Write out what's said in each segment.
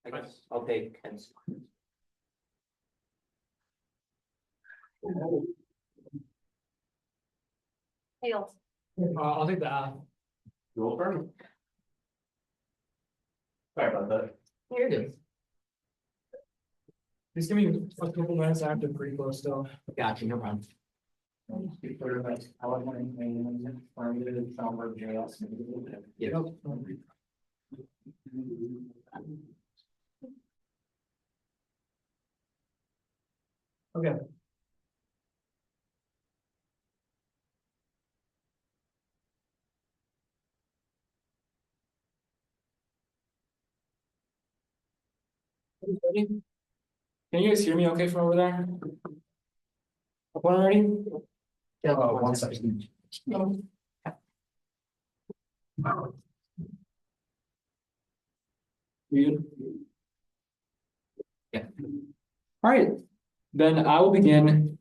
I guess I'll take 10 slides. Tails. I'll take the Roll for. Sorry about that. You're good. Just give me a couple minutes. I have to pre-flow still. Gotcha, no problem. Yeah. Okay. Ready? Can you guys hear me okay from over there? Up one already? Yeah, 1 second. You good? Yeah. All right, then I will begin.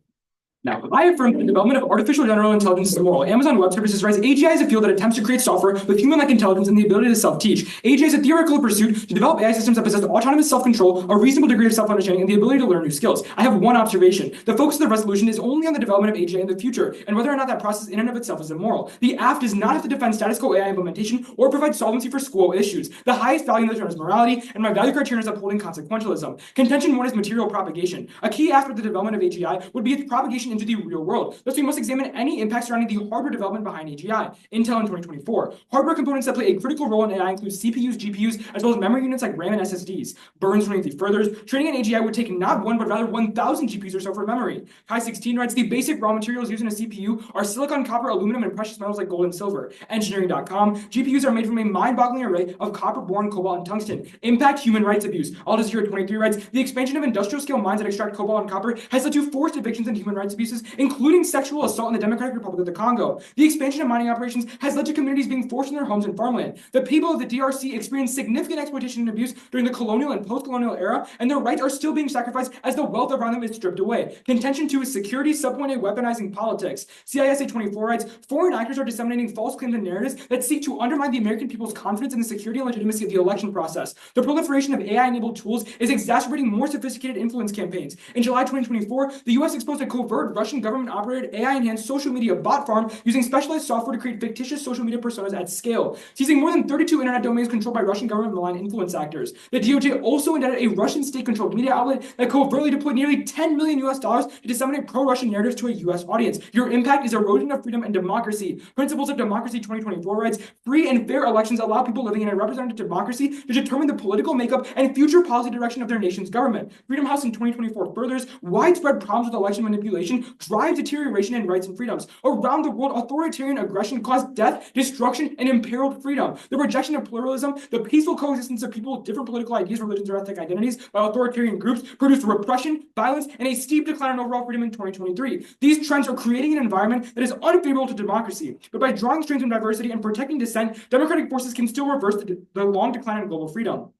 Now, I affirm that the development of artificial general intelligence is immoral. Amazon Web Services writes, AGI is a field that attempts to create software with human-like intelligence and the ability to self-teach. AGI is a theoretical pursuit to develop AI systems that possess autonomous self-control, a reasonable degree of self-understanding, and the ability to learn new skills. I have one observation. The focus of the resolution is only on the development of AGI in the future, and whether or not that process in and of itself is immoral. The AF does not have to defend status quo AI implementation or provide solvency for school issues. The highest value in the term is morality, and my value criterion is upholding consequentialism. Contention 1 is material propagation. A key aspect of the development of AGI would be its propagation into the real world. Thus, we must examine any impact surrounding the hardware development behind AGI. Intel in 2024. Hardware components that play a critical role in AI include CPUs, GPUs, as well as memory units like RAM and SSDs. Burns running further. Training an AGI would take not 1, but rather 1,000 GPUs or so for memory. Kai16 writes, the basic raw materials used in a CPU are silicon, copper, aluminum, and precious metals like gold and silver. Engineering.com. GPUs are made from a mind-boggling array of copper, boron, cobalt, and tungsten. Impact human rights abuse. Aldous here at 23 writes, the expansion of industrial-scale mines that extract cobalt and copper has led to forced evictions and human rights abuses, including sexual assault in the Democratic Republic of the Congo. The expansion of mining operations has led to communities being forced from their homes and farmland. The people of the DRC experienced significant exploitation and abuse during the colonial and post-colonial era, and their rights are still being sacrificed as the wealth around them is stripped away. Contention 2 is security, subpoint A, weaponizing politics. CISA 24 writes, foreign actors are disseminating false claims and narratives that seek to undermine the American people's confidence in the security and legitimacy of the election process. The proliferation of AI-enabled tools is exacerbating more sophisticated influence campaigns. In July 2024, the U.S. exposed a covert Russian government-operated AI-enhanced social media bot farm using specialized software to create fictitious social media personas at scale, seizing more than 32 internet domains controlled by Russian government malign influence actors. The DOJ also indicted a Russian state-controlled media outlet that covertly deployed nearly $10 million to disseminate pro-Russian narratives to a U.S. audience. Your impact is erosion of freedom and democracy. Principles of Democracy 2024 writes, free and fair elections allow people living in a representative democracy to determine the political makeup and future policy direction of their nation's government. Freedom House in 2024 furthers, widespread problems with election manipulation drive deterioration in rights and freedoms. Around the world, authoritarian aggression caused death, destruction, and imperiled freedom. The rejection of pluralism, the peaceful coexistence of people with different political ideas, religions, or ethnic identities by authoritarian groups produced repression, violence, and a steep decline in overall freedom in 2023. These trends are creating an environment that is unfavorable to democracy. But by drawing strength from diversity and protecting dissent, democratic forces can still reverse the long decline in global freedom.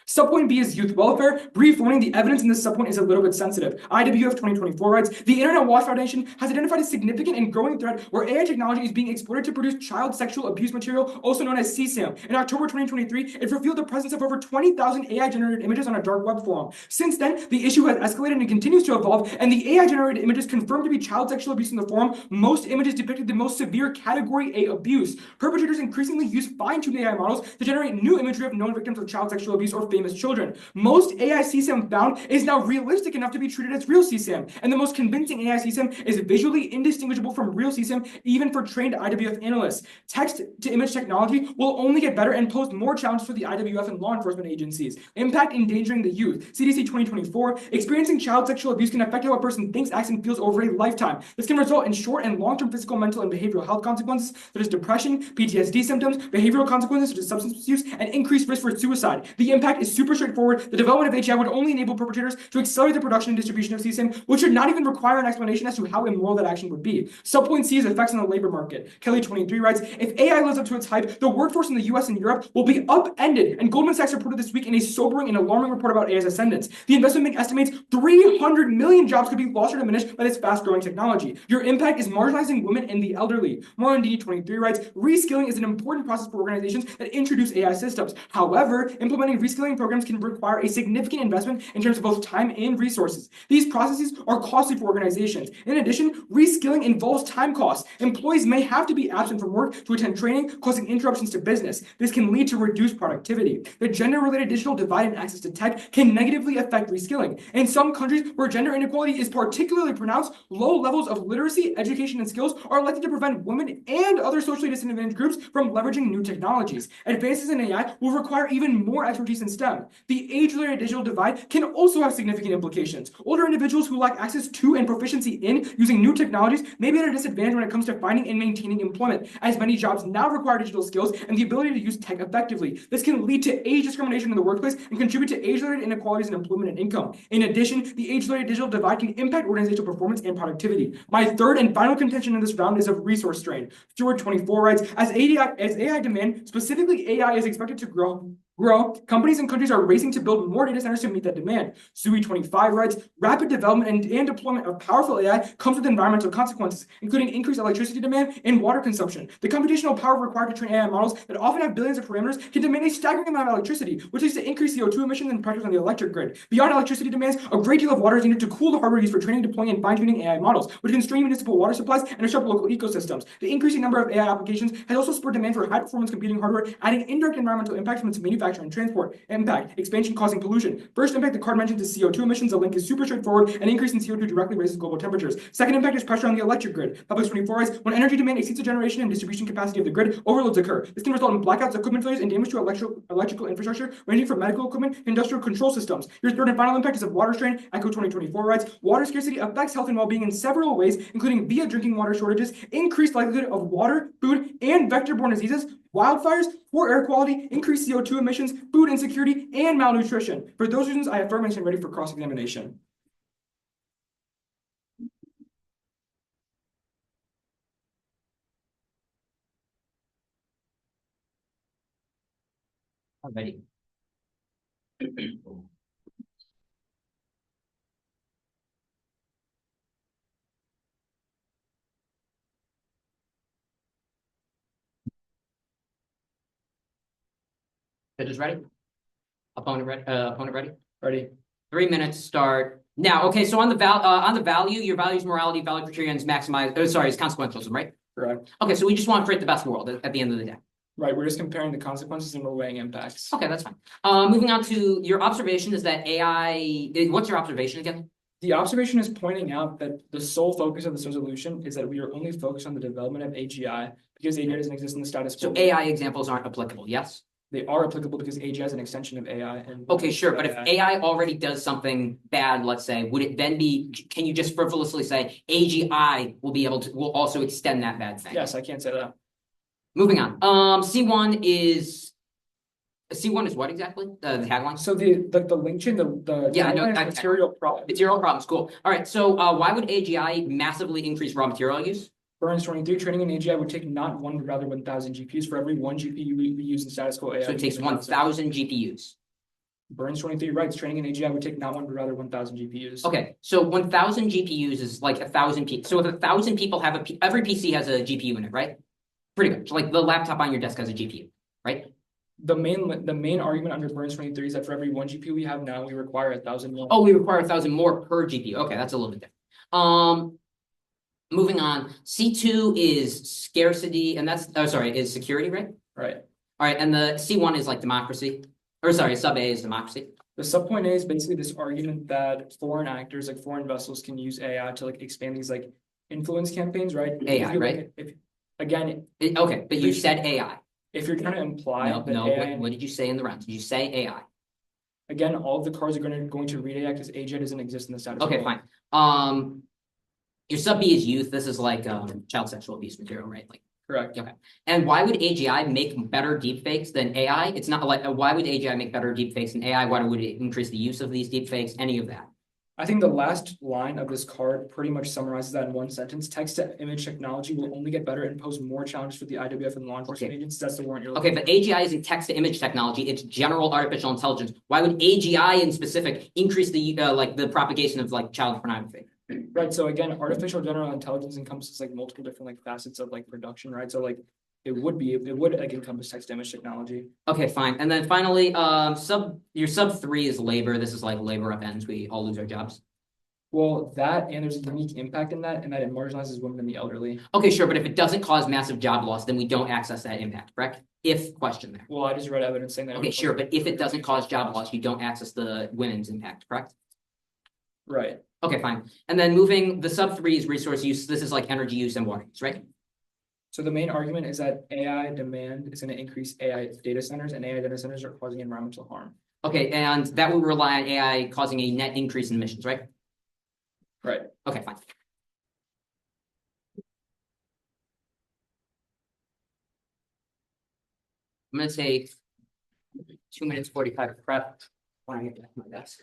Subpoint B is youth welfare. Brief warning, the evidence in this subpoint is a little bit sensitive. IWF 2024 writes, the Internet Watch Foundation has identified a significant and growing threat where AI technology is being exploited to produce child sexual abuse material, also known as CSAM. In October 2023, it revealed the presence of over 20,000 AI-generated images on a dark web forum. Since then, the issue has escalated and continues to evolve, and the AI-generated images confirmed to be child sexual abuse in the forum. Most images depicted the most severe Category A abuse. Perpetrators increasingly use fine-tuned AI models to generate new imagery of known victims of child sexual abuse or famous children. Most AI CSAM found is now realistic enough to be treated as real CSAM, and the most convincing AI CSAM is visually indistinguishable from real CSAM, even for trained IWF analysts. Text-to-image technology will only get better and pose more challenges for the IWF and law enforcement agencies. Impact endangering the youth. CDC 2024, experiencing child sexual abuse can affect how a person thinks, acts, and feels over a lifetime. This can result in short and long-term physical, mental, and behavioral health consequences, such as depression, PTSD symptoms, behavioral consequences, such as substance misuse, and increased risk for suicide. The impact is super straightforward. The development of AGI would only enable perpetrators to accelerate the production and distribution of CSAM, which should not even require an explanation as to how immoral that action would be. Subpoint C is effects on the labor market. Kelly 23 writes, if AI lives up to its hype, the workforce in the US and Europe will be upended, and Goldman Sachs reported this week in a sobering and alarming report about AI's ascendance. The investment bank estimates 300 million jobs could be lost or diminished by this fast-growing technology. Your impact is marginalizing women and the elderly. Morandini 23 writes, reskilling is an important process for organizations that introduce AI systems. However, implementing reskilling programs can require a significant investment in terms of both time and resources. These processes are costly for organizations. In addition, reskilling involves time costs. Employees may have to be absent from work to attend training, causing interruptions to business. This can lead to reduced productivity. The gender-related digital divide in access to tech can negatively affect reskilling. In some countries where gender inequality is particularly pronounced, low levels of literacy, education, and skills are likely to prevent women and other socially disadvantaged groups from leveraging new technologies. Advances in AI will require even more expertise in STEM. The age-related digital divide can also have significant implications. Older individuals who lack access to and proficiency in using new technologies may be at a disadvantage when it comes to finding and maintaining employment, as many jobs now require digital skills and the ability to use tech effectively. This can lead to age discrimination in the workplace and contribute to age-related inequalities in employment and income. In addition, the age-related digital divide can impact organizational performance and productivity. My third and final contention in this round is of resource strain. Stewart 24 writes, as AI demand, specifically AI, is expected to grow, companies and countries are racing to build more data centers to meet that demand. Sui 25 writes, rapid development and deployment of powerful AI comes with environmental consequences, including increased electricity demand and water consumption. The computational power required to train AI models that often have billions of parameters can demand a staggering amount of electricity, which leads to increased CO2 emissions and pressures on the electric grid. Beyond electricity demands, a great deal of water is needed to cool the hardware used for training, deploying, and fine-tuning AI models, which constrain municipal water supplies and disrupt local ecosystems. The increasing number of AI applications has also spurred demand for high-performance computing hardware, adding indirect environmental impacts from its manufacture and transport. Impact, expansion causing pollution. First impact the card mentions is CO2 emissions. The link is super straightforward. An increase in CO2 directly raises global temperatures. Second impact is pressure on the electric grid. Public 24 writes, when energy demand exceeds the generation and distribution capacity of the grid, overloads occur. This can result in blackouts, equipment failures, and damage to electrical infrastructure, ranging from medical equipment to industrial control systems. Your third and final impact is of water strain. Echo 2024 writes, water scarcity affects health and well-being in several ways, including via drinking water shortages, increased likelihood of water, food, and vector-borne diseases, wildfires, poor air quality, increased CO2 emissions, food insecurity, and malnutrition. For those reasons, I affirm and stand ready for cross-examination. Alrighty. Judges ready? Opponent ready? Ready. 3 minutes start now. Okay, so on the value, your value's morality, value criterions maximize. Is consequentialism, right? Correct. Okay, so we just want to create the best world at the end of the day. Right, we're just comparing the consequences and we're weighing impacts. Okay, that's fine. Moving on to your observation is that AI. What's your observation again? The observation is pointing out that the sole focus of this resolution is that we are only focused on the development of AGI because AGI doesn't exist in the status quo. So AI examples aren't applicable, yes? They are applicable because AGI is an extension of AI. And okay, sure, but if AI already does something bad, let's say, would it then be? Can you just frivolously say AGI will also extend that bad thing? Yes, I can't say that. Moving on. C1 is what exactly? The tagline. So the link chain, the yeah, I know. material problems. Material problems. Cool. All right. So why would AGI massively increase raw material use? Burns 23, training in AGI would take not one, but rather 1,000 GPUs. For every one GPU we use in status quo AI. So it takes 1,000 GPUs. Burns 23 writes, training in AGI would take not one, but rather 1,000 GPUs. Okay, so 1,000 GPUs is like 1,000 people. So if 1,000 people have every PC has a GPU in it, right? Pretty much. Like the laptop on your desk has a GPU, right? The main argument under Burns 23 is that for every one GPU we have now, we require 1,000 more. Oh, we require 1,000 more per GPU. Okay, that's a little bit different. Moving on, C2 is scarcity, and is security, right? Right. All right, and the C1 is like democracy. Sub A is democracy. The subpoint A is basically this argument that foreign actors, like foreign vessels, can use AI to like expand these like influence campaigns, right? AI, right? Okay, but you said AI. If you're trying to imply that AI, what did you say in the round? Did you say AI? Again, all of the cards are going to read AI because AGI doesn't exist in the status quo. Okay, fine. Your sub B is youth. This is like child sexual abuse material, right? Like correct. Okay. And why would AGI make better deepfakes than AI? It's not like why would AGI make better deepfakes than AI? Why would it increase the use of these deepfakes? Any of that? I think the last line of this card pretty much summarizes that in one sentence. Text-to-image technology will only get better and pose more challenges for the IWF and law enforcement agencies. That's the warrant you're looking for. But AGI isn't text-to-image technology. It's general artificial intelligence. Why would AGI in specific increase the the propagation of like child pornography? Right. So again, artificial general intelligence encompasses like multiple different like facets of like production, right? So like it would like encompass text image technology. Okay, fine. And then finally, your sub 3 is labor. This is like labor upends. We all lose our jobs. Well, that and there's a unique impact in that, and that it marginalizes women and the elderly. Okay, sure. But if it doesn't cause massive job loss, then we don't access that impact, correct? If question there. Well, I just read evidence saying that. Okay, sure. But if it doesn't cause job loss, you don't access the women's impact, correct? Right. Okay, fine. And then moving the sub 3 is resource use. This is like energy use and water use, right? So the main argument is that AI demand is going to increase AI data centers, and AI data centers are causing environmental harm. Okay, and that would rely on AI causing a net increase in emissions, right? Right. Okay, fine. I'm gonna take 2 minutes 45 to prep when I get back to my desk.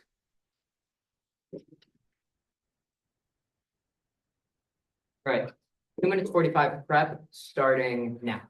All right, 2 minutes 45 to prep starting now.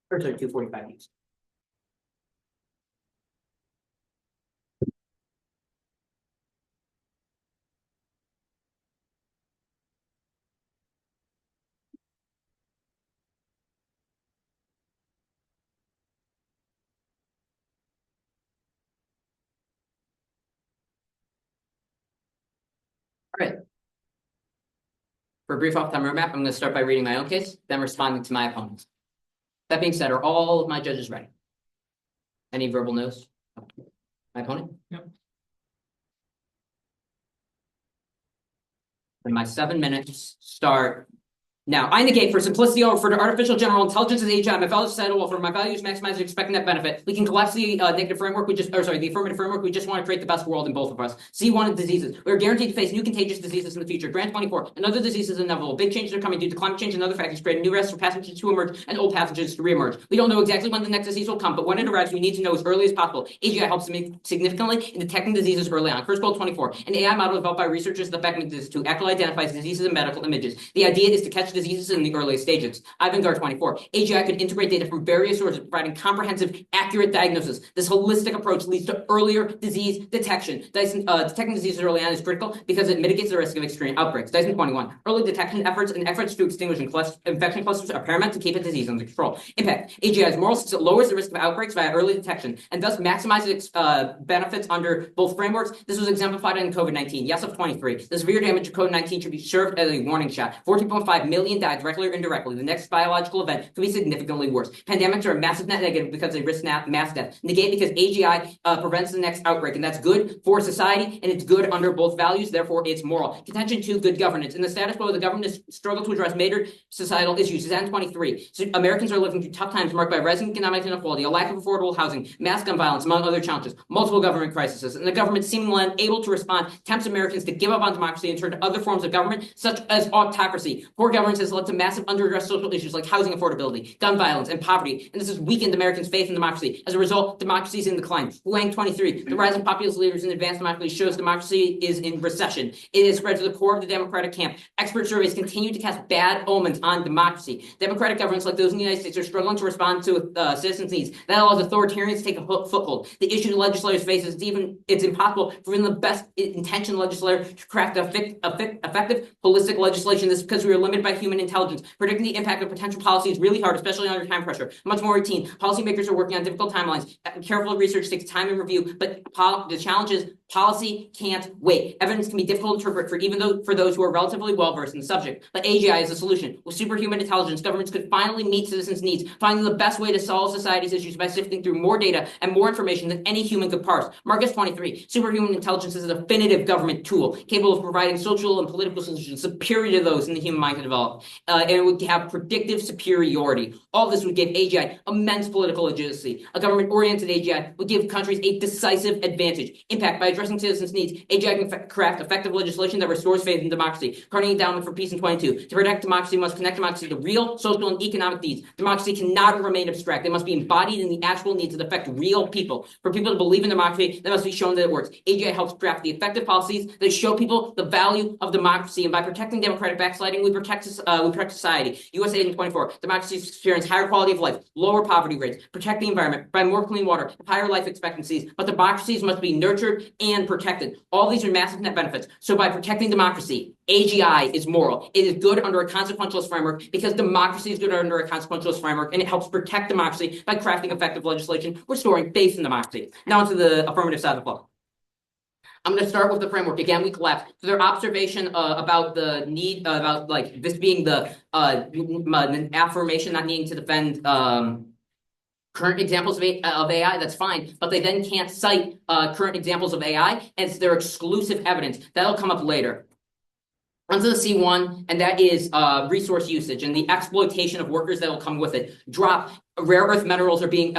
Or sorry, 245 use. All right. For a brief off-time roadmap, I'm going to start by reading my own case, then responding to my opponents. That being said, are all of my judges ready? Any verbal no's? My opponent? Yep. And my 7 minutes start Now, I negate for simplicity or for the artificial general intelligence as AGI, my value societal welfare, my value is maximizing expected net benefit. We can collapse the negative framework, the affirmative framework. We just want to create the best world in both of us. C1 is diseases. We are guaranteed to face new contagious diseases in the future. Grant 24, another disease is inevitable. Big changes are coming due to climate change and other factors, creating new risks for pathogens to emerge and old pathogens to reemerge. We don't know exactly when the next disease will come, but when it arrives, we need to know as early as possible. AGI helps significantly in detecting diseases early on. First goal 24, an AI model developed by researchers that mechanisms to accurately identify diseases in medical images. The idea is to catch diseases in the early stages. Ivanguard 24. AGI could integrate data from various sources, providing comprehensive, accurate diagnosis. This holistic approach leads to earlier disease detection. Detecting diseases early on is critical because it mitigates the risk of extreme outbreaks. Dyson 21. Early detection efforts and efforts to extinguish infection clusters are paramount to keep a disease under control. Impact. AGI's moral success lowers the risk of outbreaks via early detection and thus maximizes benefits under both frameworks. This was exemplified in COVID-19. Yes of 23. The severe damage of COVID-19 should be served as a warning shot. 14.5 million died directly or indirectly. The next biological event could be significantly worse. Pandemics are a massive net negative because they risk mass death. Negate because AGI prevents the next outbreak, and that's good for society, and it's good under both values, therefore it's moral. Contention 2, good governance. In the status quo, the government struggle to address major societal issues. Zen 23. So Americans are living through tough times marked by rising economic inequality, a lack of affordable housing, mass gun violence, among other challenges, multiple government crises, and the government seemingly unable to respond tempts Americans to give up on democracy and turn to other forms of government, such as autocracy. Poor governance has led to massive under-addressed social issues like housing affordability, gun violence, and poverty, and this has weakened Americans' faith in democracy. As a result, democracy is in decline. Wang 23. The rise of populist leaders in advanced democracy shows democracy is in recession. It is spread to the core of the Democratic camp. Expert surveys continue to cast bad omens on democracy. Democratic governments like those in the United States are struggling to respond to citizens' needs. That allows authoritarians to take a foothold. The issue legislators face is it's impossible for even the best intentioned legislator to craft effective, holistic legislation. This is because we are limited by human intelligence. Predicting the impact of potential policy is really hard, especially under time pressure. Much more routine. Policymakers are working on difficult timelines. Careful research takes time and review, but the challenge is policy can't wait. Evidence can be difficult to interpret for those who are relatively well versed in the subject. But AGI is a solution. With superhuman intelligence, governments could finally meet citizens' needs, finding the best way to solve society's issues by sifting through more data and more information than any human could parse. Marcus 23. Superhuman intelligence is a definitive government tool, capable of providing social and political solutions superior to those in the human mind can develop. And it would have predictive superiority. All this would give AGI immense political legitimacy. A government-oriented AGI would give countries a decisive advantage. Impact. By addressing citizens' needs, AGI can craft effective legislation that restores faith in democracy. Carnegie Endowment for Peace in 22. To protect democracy, must connect democracy to real, social, and economic needs. Democracy cannot remain abstract. They must be embodied in the actual needs that affect real people. For people to believe in democracy, they must be shown that it works. AGI helps craft the effective policies that show people the value of democracy, and by protecting democratic backsliding, we protect society. USA in 24. Democracies experience higher quality of life, lower poverty rates, protect the environment, provide more clean water, higher life expectancies. But democracies must be nurtured and protected. All these are massive net benefits. So by protecting democracy, AGI is moral. It is good under a consequentialist framework because democracy is good under a consequentialist framework, and it helps protect democracy by crafting effective legislation, restoring faith in democracy. Now into the affirmative side of the law. I'm going to start with the framework. Again, we collapsed. So their observation about the need, about like this being the affirmation not needing to defend current examples of AI, that's fine, but they then can't cite current examples of AI as their exclusive evidence. That'll come up later. Onto the C1, and that is resource usage and the exploitation of workers that will come with it. Drop. Rare earth minerals are being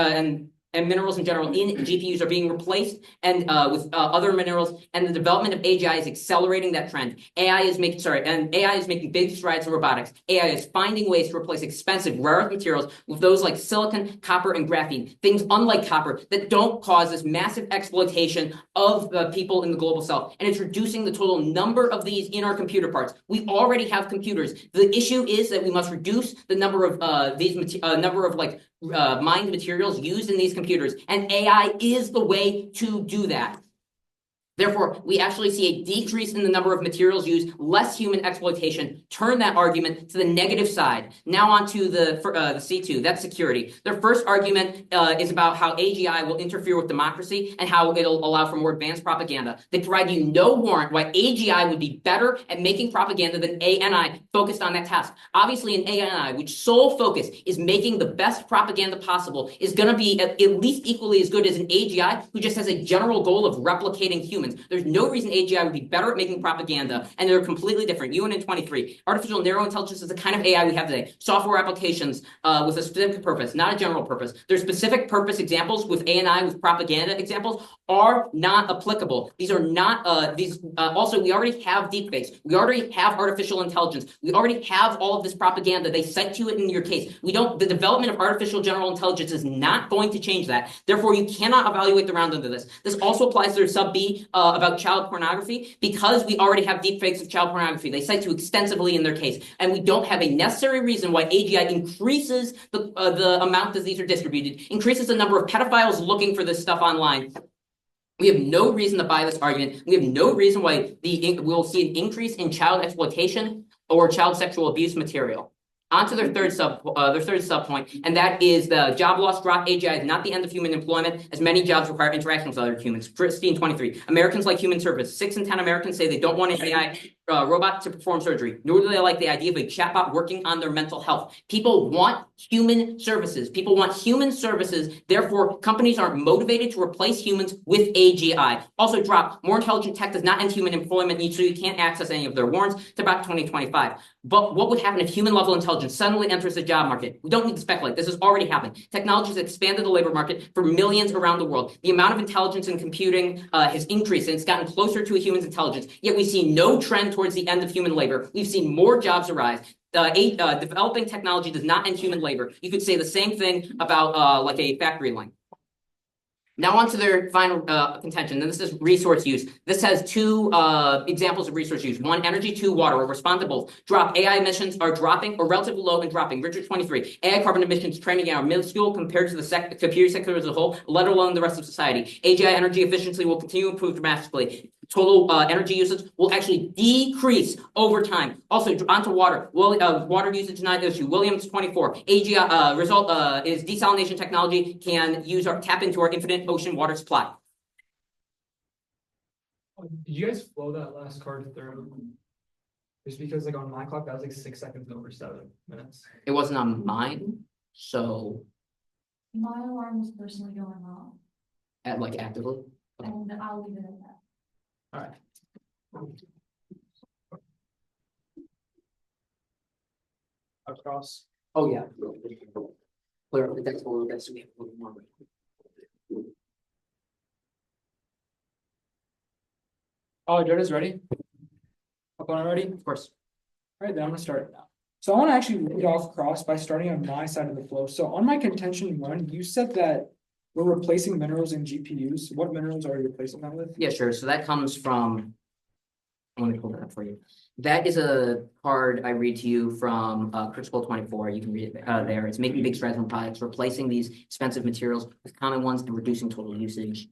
and minerals in general in GPUs are being replaced and with other minerals, and the development of AGI is accelerating that trend. AI is making big strides in robotics. AI is finding ways to replace expensive rare earth materials with those like silicon, copper, and graphene, things unlike copper that don't cause this massive exploitation of people in the global south. And it's reducing the total number of these in our computer parts. We already have computers. The issue is that we must reduce the number of mined materials used in these computers, and AI is the way to do that. Therefore, we actually see a decrease in the number of materials used, less human exploitation. Turn that argument to the negative side. Now on to the C2, that's security. Their first argument is about how AGI will interfere with democracy and how it'll allow for more advanced propaganda. They provide you no warrant why AGI would be better at making propaganda than ANI focused on that task. Obviously, an ANI, which sole focus is making the best propaganda possible, is going to be at least equally as good as an AGI who just has a general goal of replicating humans. humans. There's no reason AGI would be better at making propaganda, and they're completely different. UN in 23. Artificial narrow intelligence is the kind of AI we have today. Software applications with a specific purpose, not a general purpose. There's specific purpose examples with ANI, with propaganda examples, are not applicable. These are not, also, we already have deepfakes. We already have artificial intelligence. We already have all of this propaganda. They cite you it in your case. The development of artificial general intelligence is not going to change that. Therefore, you cannot evaluate the round under this. This also applies to their sub B about child pornography, because we already have deepfakes of child pornography. They cite you extensively in their case. And we don't have a necessary reason why AGI increases the amount that these are distributed, increases the number of pedophiles looking for this stuff online. We have no reason to buy this argument. We have no reason why we'll see an increase in child exploitation or child sexual abuse material. On to their third sub point, and that is the job loss drop. AGI is not the end of human employment, as many jobs require interaction with other humans. Christine 23. Americans like human service. 6 in 10 Americans say they don't want an AI robot to perform surgery, nor do they like the idea of a chatbot working on their mental health. People want human services. People want human services. Therefore, companies are motivated to replace humans with AGI. Also drop. More intelligent tech does not end human employment, so you can't access any of their warrants to about 2025. But what would happen if human-level intelligence suddenly enters the job market? We don't need to speculate. This has already happened. Technology has expanded the labor market for millions around the world. The amount of intelligence in computing has increased, and it's gotten closer to a human's intelligence. Yet we see no trend towards the end of human labor. We've seen more jobs arise. Developing technology does not end human labor. You could say the same thing about like a factory line. Now on to their final contention, and this is resource use. This has 2 examples of resource use. 1, energy. 2, water. Will respond to both. Drop. AI emissions are dropping or relatively low and dropping. Richard 23. AI carbon emissions trending are minuscule compared to the computer sector as a whole, let alone the rest of society. AGI energy efficiency will continue to improve dramatically. Total energy usage will actually decrease over time. Also, onto water. Water usage not an issue. Williams 24. AGI result is desalination technology can tap into our infinite ocean water supply. Did you guys flow that last card through? Just because like on my clock that was like 6 seconds over 7 minutes. It wasn't on mine, so My alarm was personally going off, actively. and I'll leave it at that. All right. Across. Oh yeah. Clear up the deck a little bit so we have a little more. Oh, Joda's ready? Opponent ready? Of course. All right, then I'm gonna start now. So I want to actually read off cross by starting on my side of the flow. So on my contention 1, you said that we're replacing minerals in GPUs. What minerals are you replacing that with? Yeah, sure. So that comes from, let me pull that up for you. That is a card I read to you from Crucible 24. You can read it there. It's making big strides in products, replacing these expensive materials with common ones and reducing total usage.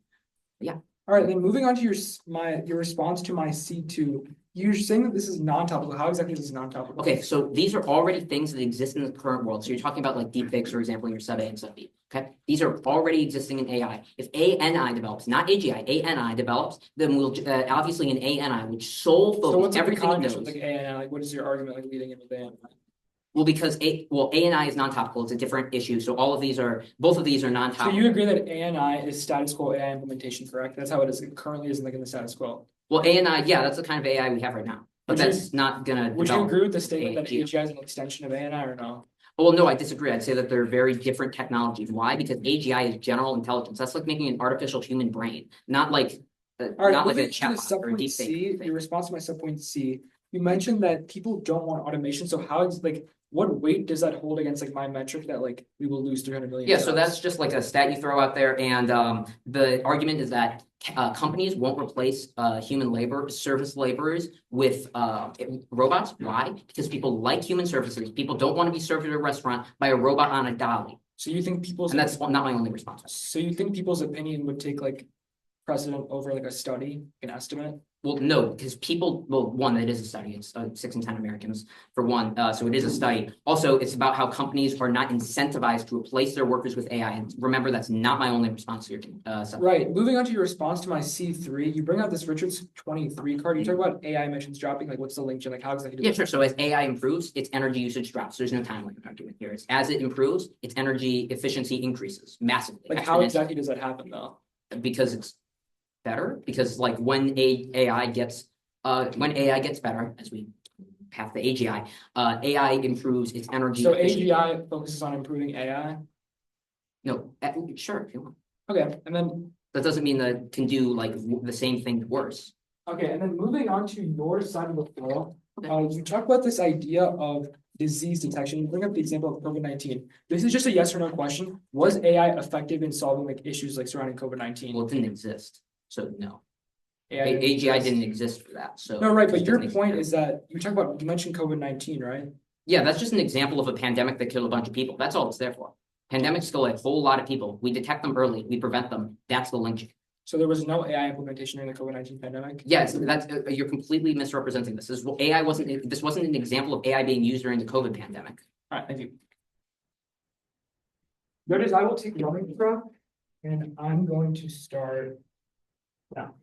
Yeah. All right, then moving on to your response to my C2. You're saying that this is non-topical. How exactly is this non-topical? Okay, so these are already things that exist in the current world. So you're talking about like deepfakes, for example, in your sub A and sub B. Okay, these are already existing in AI. If ANI develops, not AGI, ANI develops, then we'll obviously in ANI, which sole focus So what's everything it knows. like ANI? Like, what is your argument like leading into ANI? Well, because ANI is non-topical. It's a different issue. So both of these are So non-topical. you agree that ANI is status quo AI implementation, correct? That's how it is. It currently is like in the status quo. Well, ANI, yeah, that's the kind of AI we have right now. But that's not gonna Would you develop. agree with the statement that AGI. AGI is an extension of ANI or no? Well, no, I disagree. I'd say that they're very different technologies. Why? Because AGI is general intelligence. That's like making an artificial human brain, not like All right, not like a moving to the chatbot or a subpoint deepfake C, thing. your response to my subpoint C, you mentioned that people don't want automation. So how is like what weight does that hold against like my metric that like we will lose 300 million? Yeah, so that's just like a stat you throw out there, and the argument is that companies won't replace human labor, service laborers with robots. Why? Because people like human services. People don't want to be served at a restaurant by a robot on a dolly. So you think people's And that's not my only response. so you think people's opinion would take like precedent over like a study, an estimate? Well, no, because one, it is a study. It's 6 in 10 Americans for one. So it is a study. Also, it's about how companies are not incentivized to replace their workers with AI. And remember, that's not my only response to your Right. Moving on to your response to my C3, you bring out this Richard's 23 card. You talk about AI emissions dropping. Like, what's the link to like how exactly? Yeah, sure. So as AI improves, its energy usage drops. There's no timeline argument here. It's as it improves, its energy efficiency increases massively. Like, how exactly does that happen though? Because it's better because like when AI gets better, as we path the AGI, AI improves its energy. So efficiency. AGI focuses on improving AI. No, sure, if you want. Okay, and then That doesn't mean that it can do like the same thing worse. okay, and then moving on to your side of the floor, Okay. you talk about this idea of disease detection. You bring up the example of COVID-19. This is just a yes or no question. Was AI effective in solving like issues like surrounding COVID-19? Well, it didn't exist, so no. AI didn't AGI exist. didn't exist for that, so. No, right, it but your doesn't point exist. is that you mentioned COVID-19, right? Yeah, that's just an example of a pandemic that killed a bunch of people. That's all it's there for. Pandemics kill a whole lot of people. We detect them early, we prevent them. That's the lynching. So there was no AI implementation during the COVID-19 pandemic? Yes, that's you're completely misrepresenting this. This wasn't an example of AI being used during the COVID pandemic. All right, thank you. Notice I will take your intro and I'm going to start now.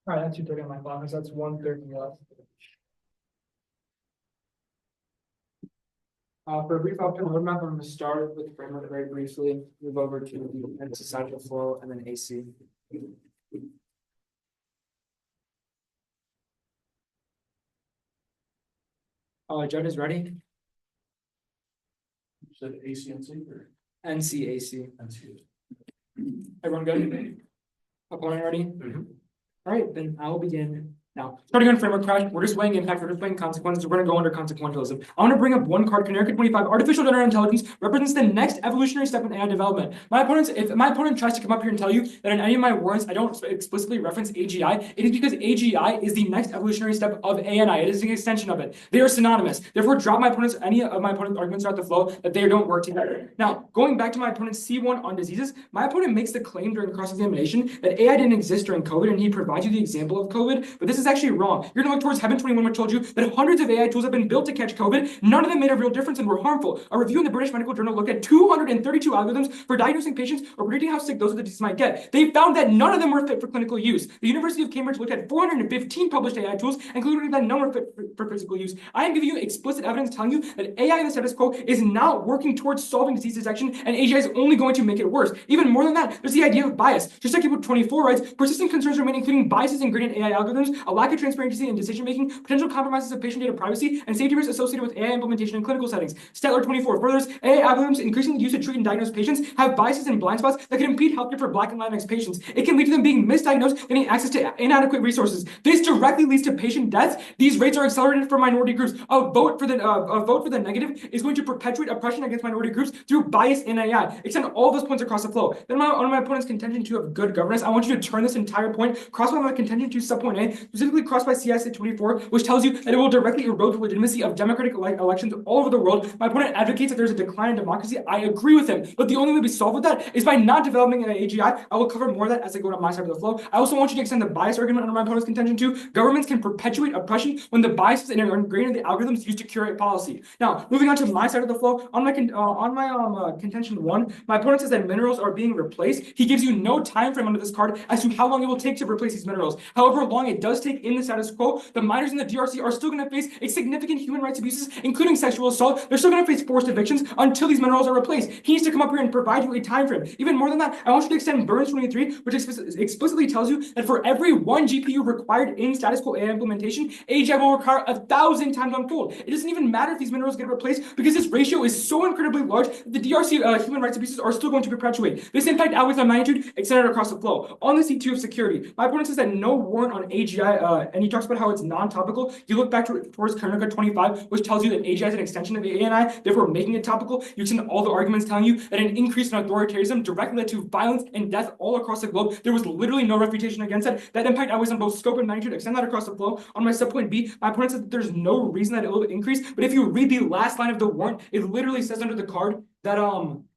All right, that's 2:30 on my clock, so that's 1:30 left. For a brief update on the roadmap, I'm going to start with the framework very briefly, move over to the societal flow and then AC. Judd is ready. Said ACNC or NCAC. NC? Everyone good? Opponent ready? Mhm. All right, then I will begin now. Starting on framework crash, we're just weighing impact, we're just weighing consequences, we're going to go under consequentialism. I want to bring up one card, Canerica 25. Artificial general intelligence represents the next evolutionary step in AI development. If my opponent tries to come up here and tell you that in any of my words I don't explicitly reference AGI, it is because AGI is the next evolutionary step of ANI. It is an extension of it. They are synonymous. Therefore, drop any of my opponent's arguments throughout the flow that they don't work together. Now, going back to my opponent's C1 on diseases, my opponent makes the claim during cross-examination that AI didn't exist during COVID, and he provides you the example of COVID, but this is actually wrong. You're gonna look towards Heaven 21, which told you that hundreds of AI tools have been built to catch COVID. None of them made a real difference and were harmful. A review in the British Medical Journal looked at 232 algorithms for diagnosing patients or predicting how sick those with the disease might get. They found that none of them were fit for clinical use. The University of Cambridge looked at 415 published AI tools, including that none were fit for physical use. I am giving you explicit evidence telling you that AI in the status quo is not working towards solving disease detection, and AGI is only going to make it worse. Even more than that, there's the idea of bias. Just like People 24 writes, persistent concerns remain, including biases in gradient AI algorithms, a lack of transparency in decision-making, potential compromises of patient data privacy, and safety risks associated with AI implementation in clinical settings. Statler 24 furthers, AI algorithms increasingly used to treat and diagnose patients have biases and blind spots that can impede healthcare for Black and Latinx patients. It can lead to them being misdiagnosed, getting access to inadequate resources. This directly leads to patient deaths. These rates are accelerated for minority groups. A vote for the negative is going to perpetuate oppression against minority groups through bias in AI. Extend all those points across the flow. Then on my opponent's contention to have good governance, I want you to turn this entire point cross by my contention to subpoint A, specifically cross by CISA 24, which tells you that it will directly erode the legitimacy of democratic elections all over the world. My opponent advocates that there's a decline in democracy. I agree with him, but the only way we solve with that is by not developing an AGI. I will cover more of that as I go to my side of the flow. I also want you to extend the bias argument under my opponent's contention to governments can perpetuate oppression when the biases and ingrained in the algorithms used to curate policy. Now, moving on to my side of the flow, on my contention one, my opponent says that minerals are being replaced. He gives you no time frame under this card as to how long it will take to replace these minerals. However long it does take in the status quo, the miners in the DRC are still going to face a significant human rights abuses, including sexual assault. They're still going to face forced evictions until these minerals are replaced. He needs to come up here and provide you a time frame. Even more than that, I want you to extend Burns 23, which explicitly tells you that for every one GPU required in status quo AI implementation, AGI will require 1,000 times unfold. It doesn't even matter if these minerals get replaced because this ratio is so incredibly large that the DRC human rights abuses are still going to perpetuate. This impact outweighs by magnitude extended across the flow. On the C2 of security, my opponent says that no warrant on AGI, and he talks about how it's non-topical. You look back towards Karnika 25, which tells you that AGI is an extension of the ANI, therefore making it topical. You extend all the arguments telling you that an increase in authoritarianism directly led to violence and death all across the globe. There was literally no refutation against that. That impact outweighs on both scope and magnitude. Extend that across the flow. On my subpoint B, my opponent says that there's no reason that it will increase, but if you read the last line of the warrant, it literally says under the card that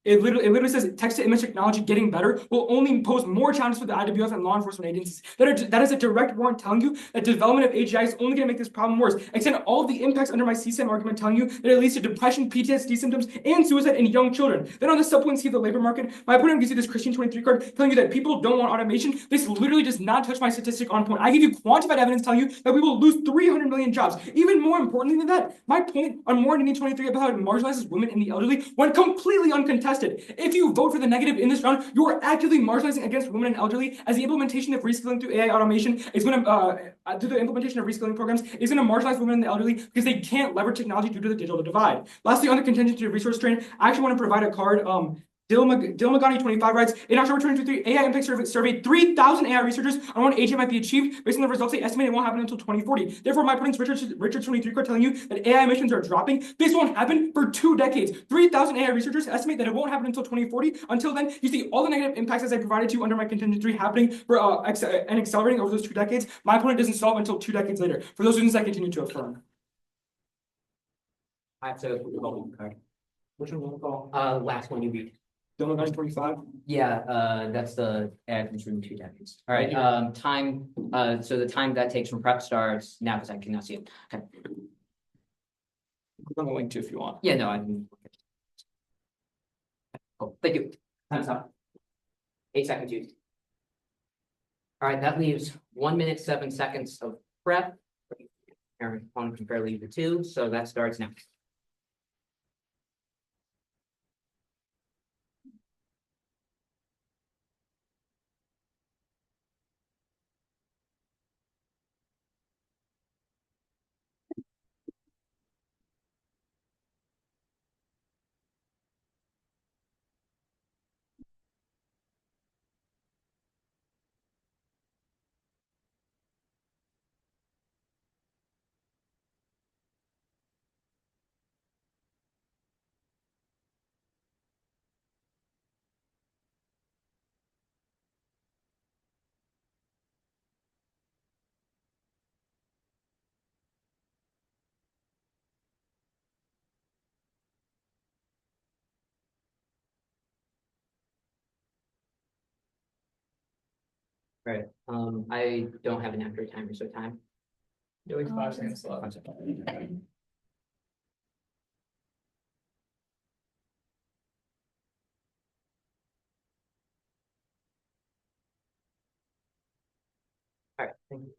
it literally says text-to-image technology getting better will only pose more challenges for the IWF and law enforcement agencies. That is a direct warrant telling you that development of AGI is only going to make this problem worse. Extend all of the impacts under my CSAM argument telling you that it leads to depression, PTSD symptoms, and suicide in young children. Then on the subpoint C of the labor market, my opponent gives you this Christian 23 card telling you that people don't want automation. This literally does not touch my statistic on point. I give you quantified evidence telling you that we will lose 300 million jobs. Even more importantly than that, my point on more than 23 about how it marginalizes women and the elderly went completely uncontested. If you vote for the negative in this round, you are actively marginalizing against women and elderly, as the implementation of reskilling through AI automation is going to, through the implementation of reskilling programs, is going to marginalize women and the elderly because they can't leverage technology due to the digital divide. Lastly, on the contingency of resource strain, I actually want to provide a card. Dilmagani 25 writes, in October 2023, AI Impact surveyed 3,000 AI researchers on when AGI might be achieved. Based on the results, they estimate it won't happen until 2040. Therefore, my opponent's Richard 23 card telling you that AI emissions are dropping. This won't happen for 2 decades. 3,000 AI researchers estimate that it won't happen until 2040. Until then, you see all the negative impacts as I provided to you under my contingency happening for and accelerating over those 2 decades. My opponent doesn't solve until 2 decades later. For those reasons, I continue to affirm. I have to call the card. Which one will call? Last one you read. Dilmagani 25. Yeah, that's the ad from 2 decades. All right, time, so the time that takes from prep starts now because I cannot see it. Okay. Click on the link too if you want. Yeah, no, I can. Cool, thank you. Time's up. 8 seconds used. All right, that leaves 1 minute, 7 seconds of prep. Aaron, one can barely leave the 2, so that starts now. Right. I don't have an accurate timer, so time. You're like 5 seconds left. All right. Thank you.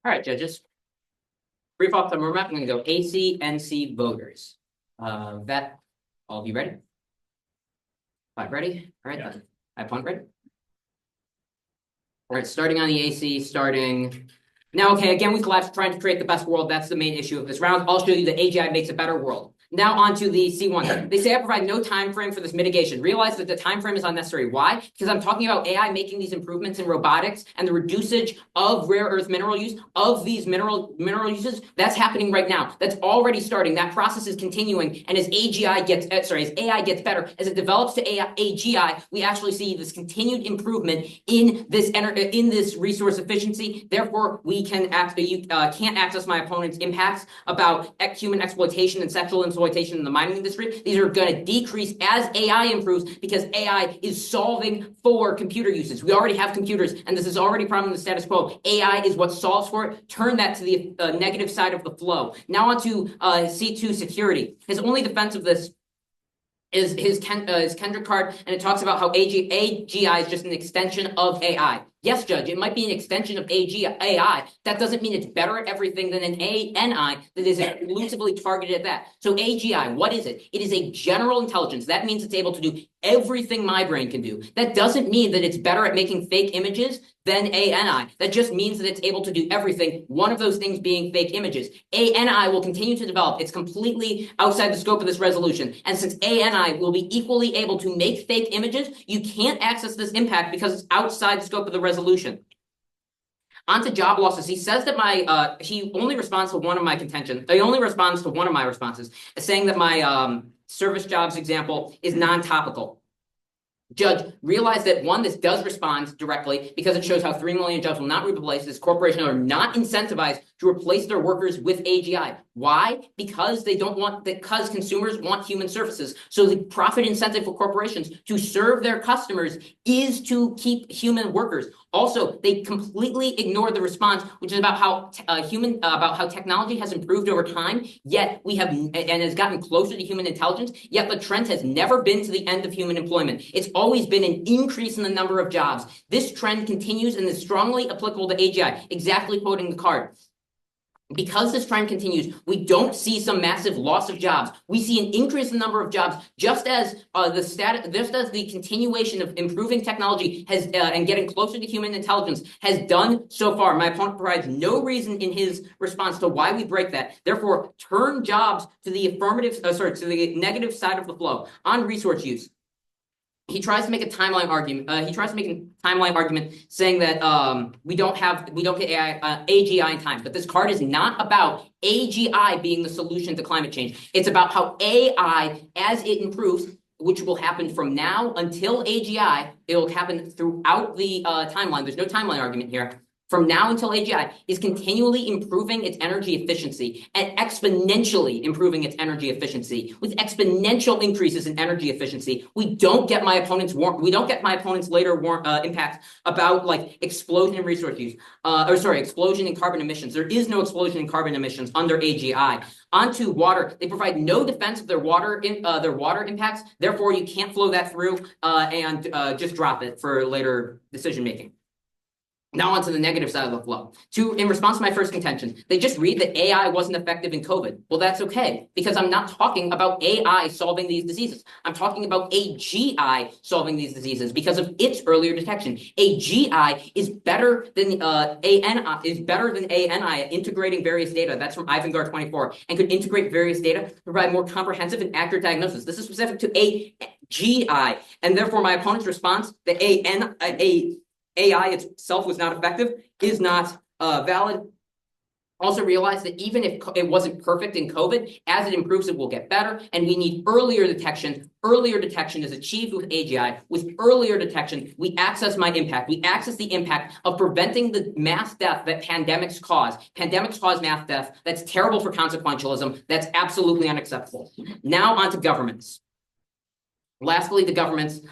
All right, judges. Brief off the roadmap. I'm going to go AC, NC voters. Vet, all of you ready? 5 ready? All right, Yeah. then. I have 1 ready. All right, starting on the AC, now, okay, again, we collapsed trying to create the best world. That's the main issue of this round. I'll show you that AGI makes a better world. Now on to the C1. They say I provide no time frame for this mitigation. Realize that the time frame is unnecessary. Why? Because I'm talking about AI making these improvements in robotics and the reducage of rare earth mineral use of these mineral uses. That's happening right now. That's already starting. That process is continuing. And as AI gets better, as it develops to AGI, we actually see this continued improvement in this resource efficiency. Therefore, we can can't access my opponent's impacts about human exploitation and sexual exploitation in the mining industry. These are going to decrease as AI improves because AI is solving for computer usage. We already have computers, and this is already a problem in the status quo. AI is what solves for it. Turn that to the negative side of the flow. Now on to C2 security. His only defense of this is his Kendrick card, and it talks about how AGI is just an extension of AI. Yes, Judge, it might be an extension of AI. That doesn't mean it's better at everything than an ANI that is exclusively targeted at that. So AGI, what is it? It is a general intelligence. That means it's able to do everything my brain can do. That doesn't mean that it's better at making fake images than ANI. That just means that it's able to do everything, one of those things being fake images. ANI will continue to develop. It's completely outside the scope of this resolution. And since ANI will be equally able to make fake images, you can't access this impact because it's outside the scope of the resolution. On to job losses. He says that he only responds to one of my contention. He only responds to one of my responses, saying that my service jobs example is non-topical. Judge, realize that one, this does respond directly because it shows how 3 million jobs will not be replaced as corporations are not incentivized to replace their workers with AGI. Why? Because consumers want human services. So the profit incentive for corporations to serve their customers is to keep human workers. Also, they completely ignore the response, which is about how technology has improved over time, yet and has gotten closer to human intelligence, yet the trend has never been to the end of human employment. It's always been an increase in the number of jobs. This trend continues and is strongly applicable to AGI, exactly quoting the card. Because this trend continues, we don't see some massive loss of jobs. We see an increase in the number of jobs, just as the continuation of improving technology has and getting closer to human intelligence has done so far. My opponent provides no reason in his response to why we break that. Therefore, turn jobs to the to the negative side of the flow on resource use. He tries to make a timeline argument. Saying that we don't get AGI in time. But this card is not about AGI being the solution to climate change. It's about how AI, as it improves, which will happen from now until AGI, it will happen throughout the timeline. There's no timeline argument here. From now until AGI is continually improving its energy efficiency and exponentially improving its energy efficiency with exponential increases in energy efficiency. We don't get my opponent's later impacts about like explosion in resource use, explosion in carbon emissions. There is no explosion in carbon emissions under AGI. Onto water, they provide no defense of their water impacts. Therefore, you can't flow that through and just drop it for later decision making. Now onto the negative side of the flow. In response to my first contention, they just read that AI wasn't effective in COVID. Well, that's okay, because I'm not talking about AI solving these diseases. I'm talking about AGI solving these diseases because of its earlier detection. AGI is better than ANI at integrating various data. that's from Ivangar 24, and could integrate various data to provide more comprehensive and accurate diagnosis. This is specific to AGI, and therefore my opponent's response, the AI itself was not effective, is not valid. Also realize that even if it wasn't perfect in COVID, as it improves, it will get better. And we need earlier detection. Earlier detection is achieved with AGI. With earlier detection, we access my impact. We access the impact of preventing the mass death that pandemics cause. Pandemics cause mass death. That's terrible for consequentialism. That's absolutely unacceptable. Now on to governments. Lastly, the governments,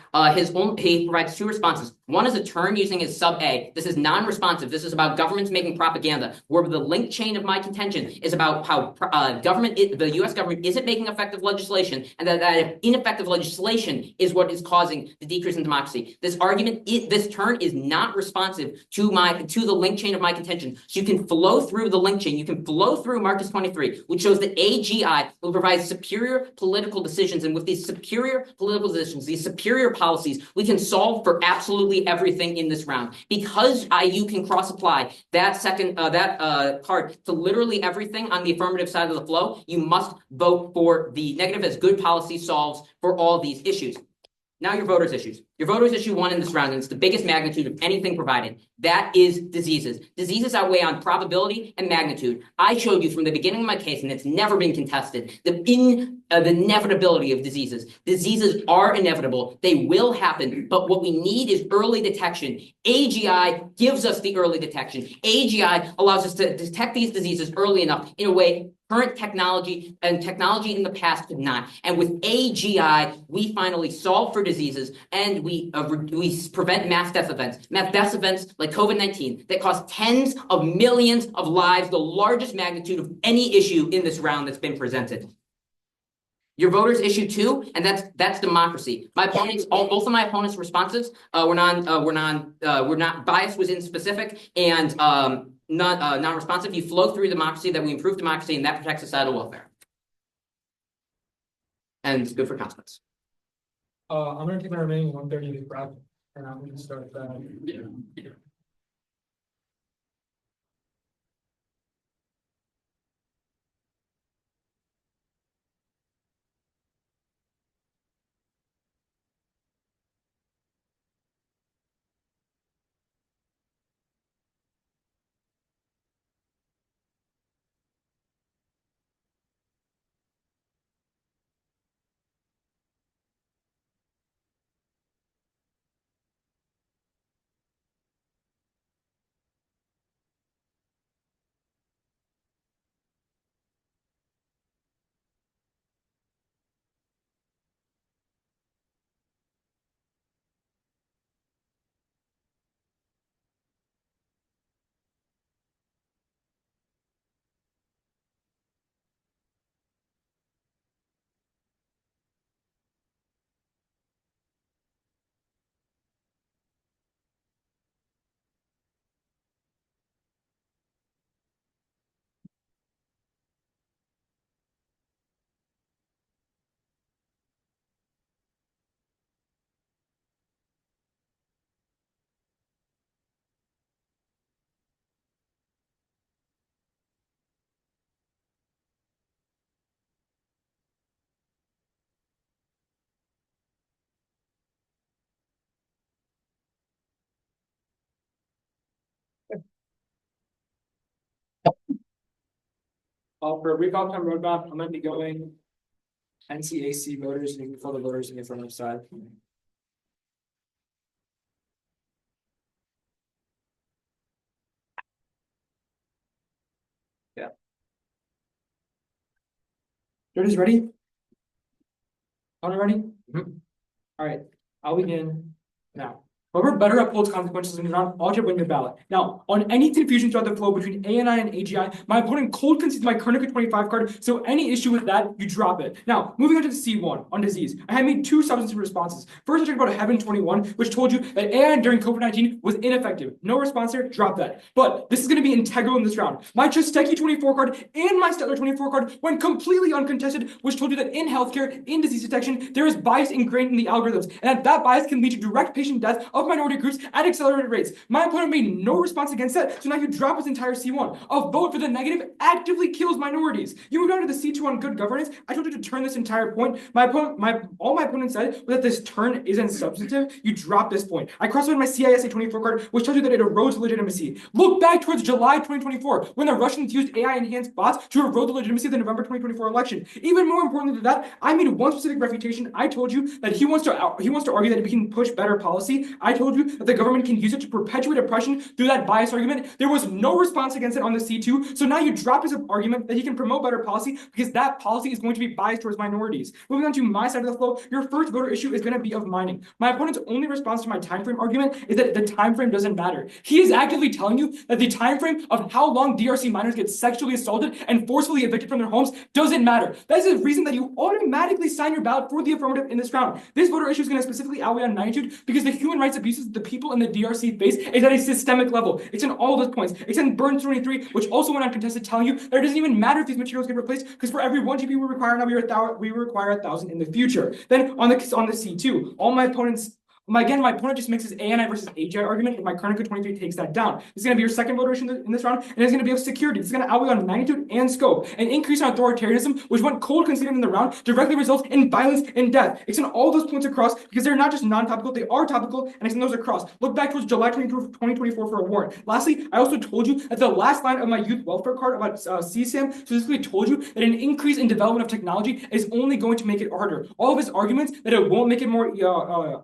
he provides two responses. One is a term using his sub A. This is non-responsive. This is about governments making propaganda, where the link chain of my contention is about how the U.S. government isn't making effective legislation, and that ineffective legislation is what is causing the decrease in democracy. This argument, this turn is not responsive to the link chain of my contention. So you can flow through the link chain. You can flow through Marcus 23, which shows that AGI will provide superior political decisions, and with these superior political decisions, these superior policies, we can solve for absolutely everything in this round. Because IU can cross-apply that card to literally everything on the affirmative side of the flow, you must vote for the negative as good policy solves for all these issues. Now your voters' issues. Your voters' issue 1 in this round, and it's the biggest magnitude of anything provided. That is diseases. Diseases outweigh on probability and magnitude. I showed you from the beginning of my case, and it's never been contested, the inevitability of diseases. Diseases are inevitable. They will happen, but what we need is early detection. AGI gives us the early detection. AGI allows us to detect these diseases early enough in a way current technology and technology in the past could not. And with AGI, we finally solve for diseases, and we prevent mass death events. Mass death events like COVID-19 that cost tens of millions of lives, the largest magnitude of any issue in this round that's been presented. Your voters issue 2, and that's democracy. My opponents, both of my opponents' responses were not biased, was in specific, and non-responsive. You flow through democracy, that we improve democracy, and that protects societal welfare. And it's good for consequence. I'm going to take my remaining 130 to grab, and I'm going to start that. For a brief outcome roadmap, I'm going to be going NCAC voters, and you can fill the voters in the affirmative side. Yeah. Voters ready? Everyone ready? All right, I'll begin now. Whoever better upholds consequences in the round, I'll win your ballot. Now, on any confusion throughout the flow between ANI and AGI, my opponent cold concedes my Koenig 25 card, so any issue with that, you drop it. Now, moving on to the C1, on disease. I had made 2 substantive responses. First, I talked about Heaven 21, which told you that ANI during COVID-19 was ineffective. No response there, drop that. But this is going to be integral in this round. My Chestecki 24 card and my Stetler 24 card went completely uncontested, which told you that in healthcare, in disease detection, there is bias ingrained in the algorithms, and that bias can lead to direct patient death of minority groups at accelerated rates. My opponent made no response against that, so now you drop his entire C1. A vote for the negative actively kills minorities. You move on to the C2 on good governance. I told you to turn this entire point. All my opponent said was that this turn isn't substantive. You drop this point. I crossed out my CISA 24 card, which tells you that it erodes legitimacy. Look back towards July 2024, when the Russians used AI-enhanced bots to erode the legitimacy of the November 2024 election. Even more importantly than that, I made one specific refutation. I told you that he wants to argue that we can push better policy. I told you that the government can use it to perpetuate oppression through that bias argument. There was no response against it on the C2, so now you drop his argument that he can promote better policy because that policy is going to be biased towards minorities. Moving on to my side of the flow, your first voter issue is going to be of mining. My opponent's only response to my time frame argument is that the time frame doesn't matter. He is actively telling you that the time frame of how long DRC miners get sexually assaulted and forcefully evicted from their homes doesn't matter. That is the reason that you automatically sign your ballot for the affirmative in this round. This voter issue is going to specifically outweigh on magnitude because the human rights abuses that the people in the DRC face is at a systemic level. It's in all those points. It's in Burns 23, which also went uncontested, telling you that it doesn't even matter if these materials get replaced because for every 1 GB we require now, we require 1,000 in the future. Then on the C2, all my opponents. My opponent just mixes ANI versus AGI argument, and my Carnica 23 takes that down. This is going to be your second voter issue in this round, and it's going to be of security. This is going to outweigh on magnitude and scope. An increase in authoritarianism, which went cold conceded in the round, directly results in violence and death. Extend all those points across because they're not just non-topical, they are topical, and extend those across. Look back towards July 2024 for a warrant. Lastly, I also told you that the last line of my youth welfare card about CSAM specifically told you that an increase in development of technology is only going to make it harder. All of his arguments that it won't make it more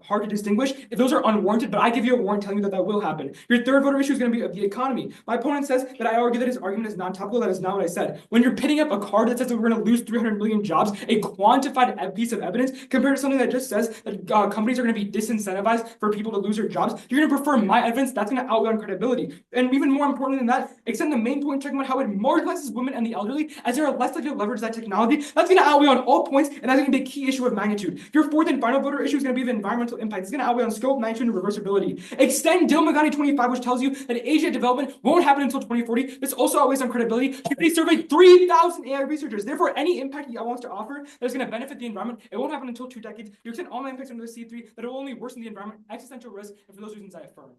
hard to distinguish, if those are unwarranted, but I give you a warrant telling you that that will happen. Your third voter issue is going to be of the economy. My opponent says that I argue that his argument is non-topical. That is not what I said. When you're pitting up a card that says that we're going to lose 300 million jobs, a quantified piece of evidence, compared to something that just says that companies are going to be disincentivized for people to lose their jobs, you're going to prefer my evidence. That's going to outweigh on credibility. And even more important than that, extend the main point talking about how it marginalizes women and the elderly as they are less likely to leverage that technology. That's going to outweigh on all points, and that's going to be a key issue of magnitude. Your fourth and final voter issue is going to be the environmental impact. It's going to outweigh on scope, magnitude, and reversibility. Extend Dilmagani 25, which tells you that Asia development won't happen until 2040. This also outweighs on credibility. They surveyed 3,000 AI researchers. Therefore, any impact he wants to offer that is going to benefit the environment, it won't happen until 2 decades. You extend all my impacts under the C3 that it will only worsen the environment, existential risk, and for those reasons I affirm.